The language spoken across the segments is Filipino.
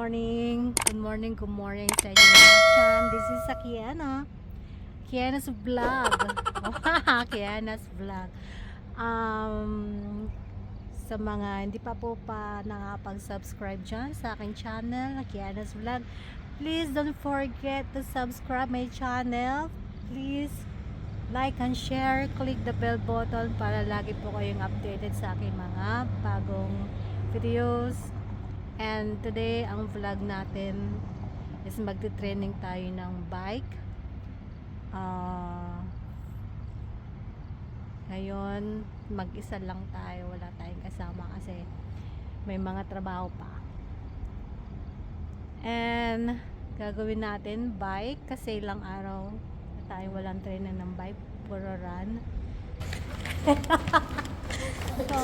morning. Good morning, good morning sa inyo mga chan. This is sa Kiana's vlog. Kiana's vlog. Sa mga hindi pa po nakapag-subscribe dyan sa aking channel, Kiana's vlog, please don't forget to subscribe my channel. Please like and share, click the bell button para lagi po kayong updated sa aking mga bagong videos. And today ang vlog natin is magte-training tayo ng bike. Ngayon mag-isa lang tayo, wala tayong kasama kasi may mga trabaho pa. And gagawin natin bike kasi ilang araw na tayo walang training ng bike, puro run. So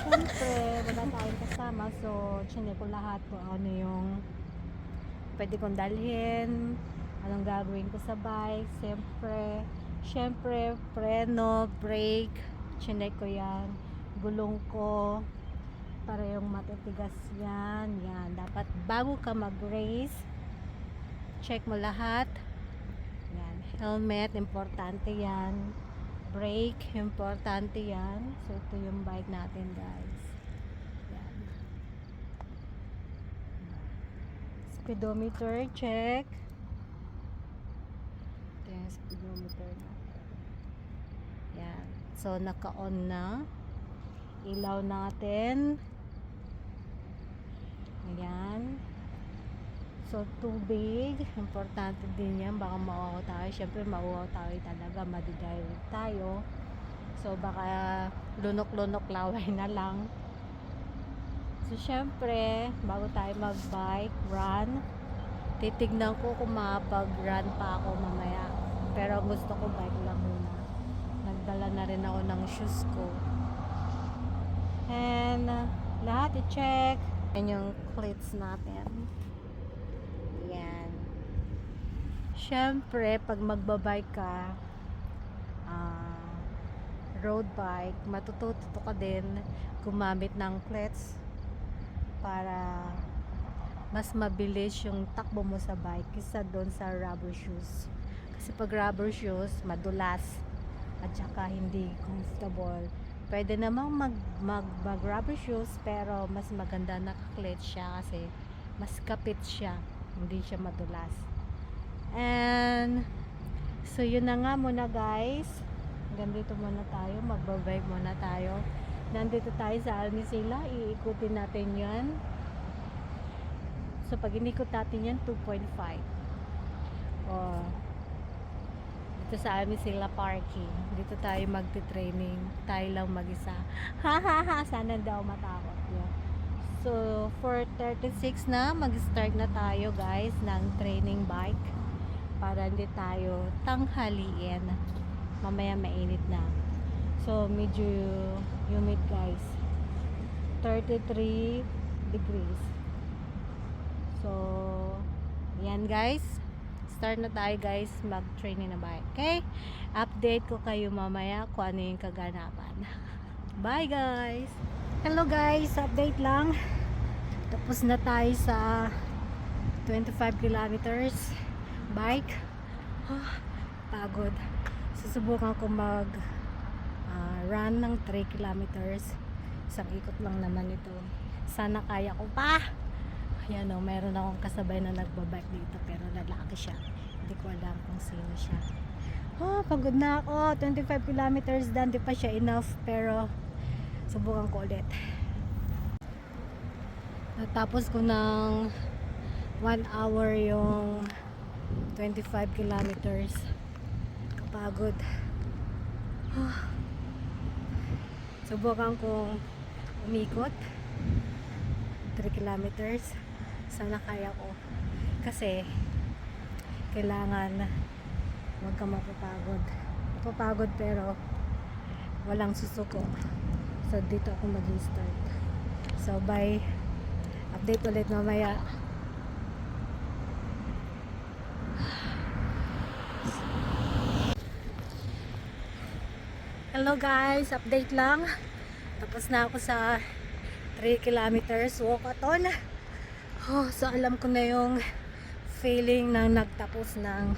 syempre wala tayong kasama, so chinek ko lahat kung ano yung pwede kong dalhin, anong gagawin ko sa bike. Syempre preno, brake, chinek ko yan, gulong ko para yung matitigas yan. Dapat bago ka mag-race, check mo lahat yan. Helmet, importante yan. Brake, importante yan. So ito yung bike natin, guys. Yan. Speedometer, check. Ito yung speedometer natin. Yan. So naka-on na. Ilaw natin. Ayan. So tubig, importante din yan, baka mauwaw tayo. Syempre mauwaw tayo talaga, madidive tayo. So baka lunok-lunok laway na lang. So syempre bago tayo mag-bike, run, titignan ko kung makapag-run pa ako mamaya. Pero gusto ko bike lang muna. Nagdala na rin ako ng shoes ko. And lahat i-check. Yan yung cleats natin. Syempre, pag magbabike ka, road bike, matututo ka din gumamit ng clutch para mas mabilis yung takbo mo sa bike kaysa doon sa rubber shoes. Kasi pag rubber shoes, madulas at saka hindi comfortable. Pwede namang mag rubber shoes, pero mas maganda na clutch siya kasi mas kapit siya, hindi siya madulas. And so yun na nga muna, guys. Ganito muna tayo, magbabike muna tayo. Nandito tayo sa Almesilla, iikutin natin yan. So pag inikot natin yan, 2.5. Dito sa Almesilla parking, dito tayo magte-training, tayo lang mag-isa. Sana daw matakot yun. So 4:36 na, mag-start na tayo, guys, ng training bike para hindi tayo tanghaliin, mamaya mainit na. So medyo humid, guys, 33 degrees. So yan, guys, start na tayo, guys, mag training na bike. Okay, update ko kayo mamaya kung ano yung kaganapan. Bye, guys. Hello, guys, update lang, tapos na tayo sa 25 kilometers bike. Pagod. Susubukan ko mag run ng 3 kilometers. Isang ikot lang naman ito. Sana kaya ko pa. Ayan o, meron akong kasabay na nagbabike dito, pero lalaki siya. Hindi ko alam kung sino siya. Pagod na ako. 25 kilometers done, di pa siya enough, pero subukan ko ulit. Natapos ko ng 1 hour yung 25 kilometers. Kapagod. Subukan kong umikot 3 kilometers. Sana kaya ko. Kasi kailangan huwag ka mapapagod. Mapapagod pero walang susuko. So dito ako mag-start. So bye. Update ulit mamaya. Hello, guys, update lang. Tapos na ako sa 3 kilometers walkathon. Oh, so alam ko na yung feeling ng nagtapos ng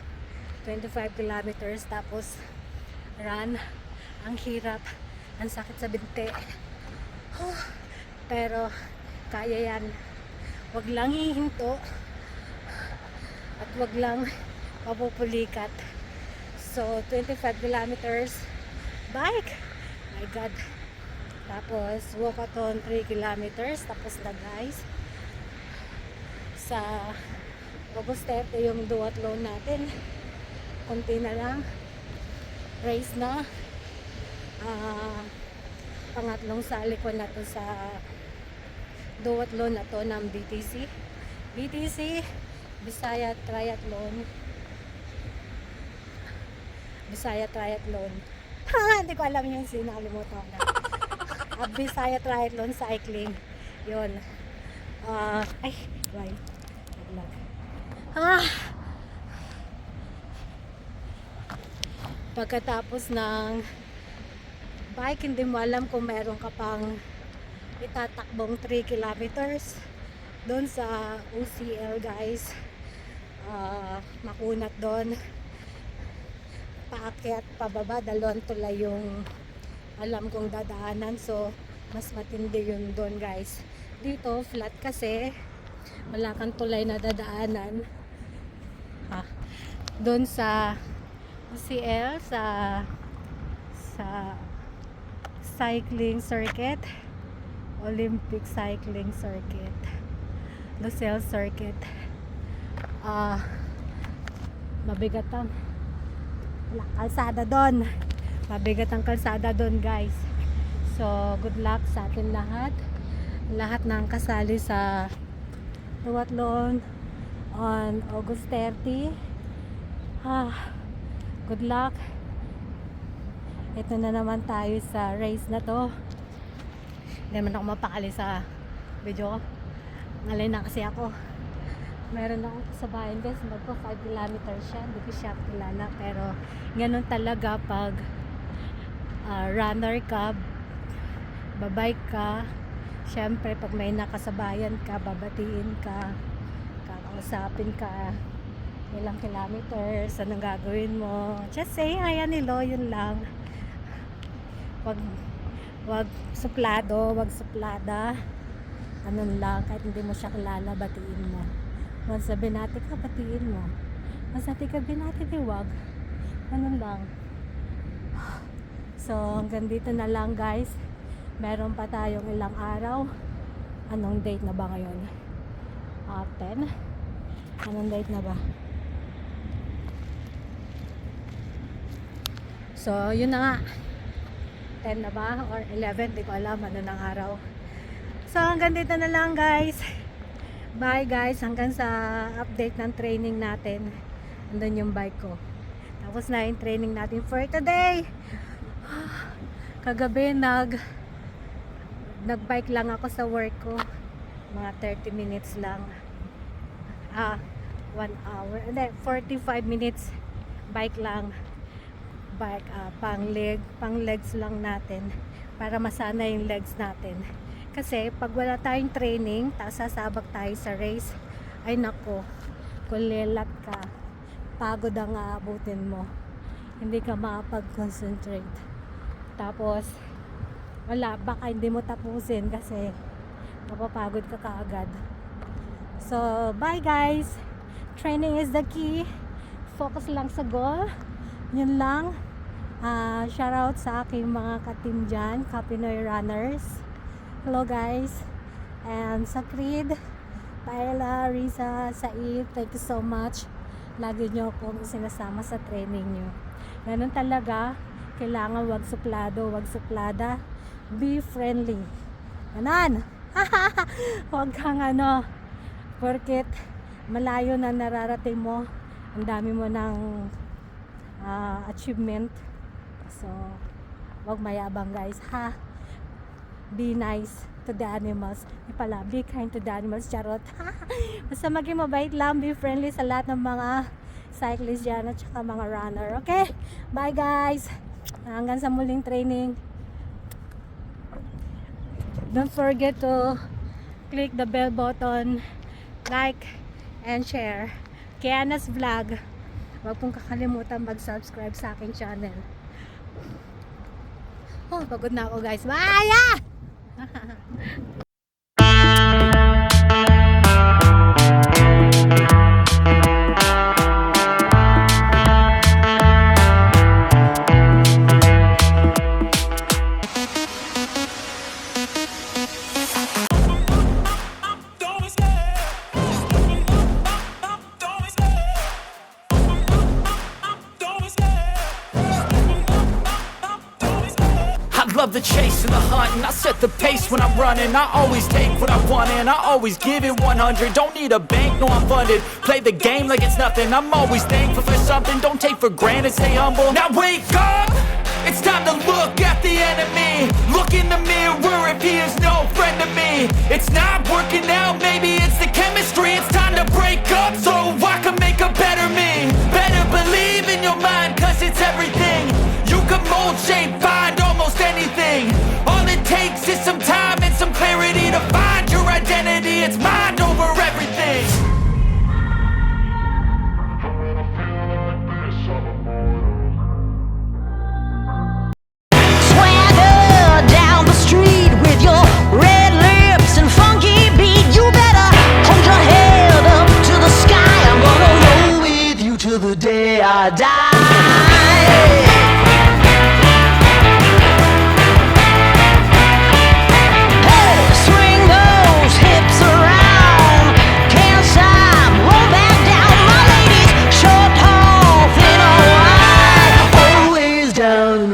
25 kilometers tapos run. Ang hirap, ang sakit sa binti. Oh, pero kaya yan. Wag lang hihinto at wag lang mapupulikat. So 25 kilometers bike, my god. Tapos walkathon 3 kilometers, tapos na guys. Sa Augusterte yung duathlon natin, konti na lang, race na. Pangatlong sali ko na to sa duathlon na to ng BTC Bisaya Triathlon. Hindi ko alam yung sinalimutan ko na. Bisaya Triathlon Cycling yun. Ay right, pagkatapos ng bike, hindi mo alam kung meron ka pang itatakbong 3 kilometers doon sa UCL guys. Makunat doon, paakyat pababa, dalawang tulay yung alam kong dadaanan, so mas matindi yun doon guys. Dito flat kasi wala kang tulay na dadaanan. Doon sa UCL, sa cycling circuit, Olympic cycling circuit, Lucelle circuit, mabigat ang kalsada doon. Mabigat ang kalsada doon guys. So good luck sa atin lahat ng kasali sa duathlon on August 30. Good luck. Ito na naman tayo sa race na to. Hindi naman ako mapakali sa video ko. Ngalay na kasi ako. Meron akong kasabayan guys, magpo 5 kilometers siya. Hindi ko siya kilala, pero ganun talaga pag runner ka, babike ka. Syempre pag may nakasabayan ka, babatiin ka, kakausapin ka, ilang kilometers, anong gagawin mo, just say hi Anilo, yun lang. Wag suplado, wag suplada, anong lang, kahit hindi mo siya kilala, batiin mo. Once na binati ka, batiin mo. Once na ka binati, wag, anong lang. So hanggang dito na lang guys. Meron pa tayong ilang araw. Anong date na ba ngayon? 10? Anong date na ba? So yun na nga, 10 na ba or 11, di ko alam ano ng araw. So hanggang dito na lang guys. Bye guys, hanggang sa update ng training natin. Andun yung bike ko. Tapos na yung training natin for today. Kagabi nagbike lang ako sa work ko, mga 30 minutes lang. 1 hour, hindi, 45 minutes bike lang. Bike, pang legs lang natin para masana yung legs natin. Kasi pag wala tayong training, tapos sasabak tayo sa race, ay nako, kulilat ka, pagod ang aabutin mo, hindi ka makapag-concentrate. Tapos wala, baka hindi mo tapusin kasi mapapagod ka kaagad. So bye guys, training is the key, focus lang sa goal, yun lang. Shout out sa aking mga ka-team dyan, Kapinoy Runners. Hello guys. And sa Creed, Paella, Risa, Said, thank you so much. Lagi nyo akong sinasama sa training nyo. Ganun talaga, kailangan wag suplado, wag suplada, be friendly. Ganon. Huwag kang porket malayo na nararating mo, ang dami mo ng achievement. So wag mayabang guys, ha. Be nice to the animals. Be kind to the animals, charot. Basta maging mabait lang, be friendly sa lahat ng mga cyclists dyan at saka mga runner. Okay, bye guys, hanggang sa muling training. Don't forget to click the bell button like, and share. Kiana's Vlog. Huwag pong kakalimutan mag-subscribe sa aking channel. Oh, pagod na ako guys. Bye! I love the chase and the hunt, and I set the pace when I'm running. I always take what I want and I always give it 100. Don't need a bank, no I'm funded. Play the game like it's nothing. I'm always thankful for something. Don't take for granted, stay humble. Now wake up! It's time to look at the enemy. Look in the mirror if he is no friend to me. It's not working out, maybe it's the chemistry. It's time to break up so I can make a better me. Better believe in your mind, cause it's everything. You can mold, shape, find almost anything. All it takes is some time and some clarity to find your identity. It's mind over everything. Swagger down the street with your red lips and funky beat. You better hold your head up to the sky. I'm gonna roll with you till the day I die. Hey, swing those hips around. Can't stop, roll back down. My ladies, short, tall, thin or wide, always down and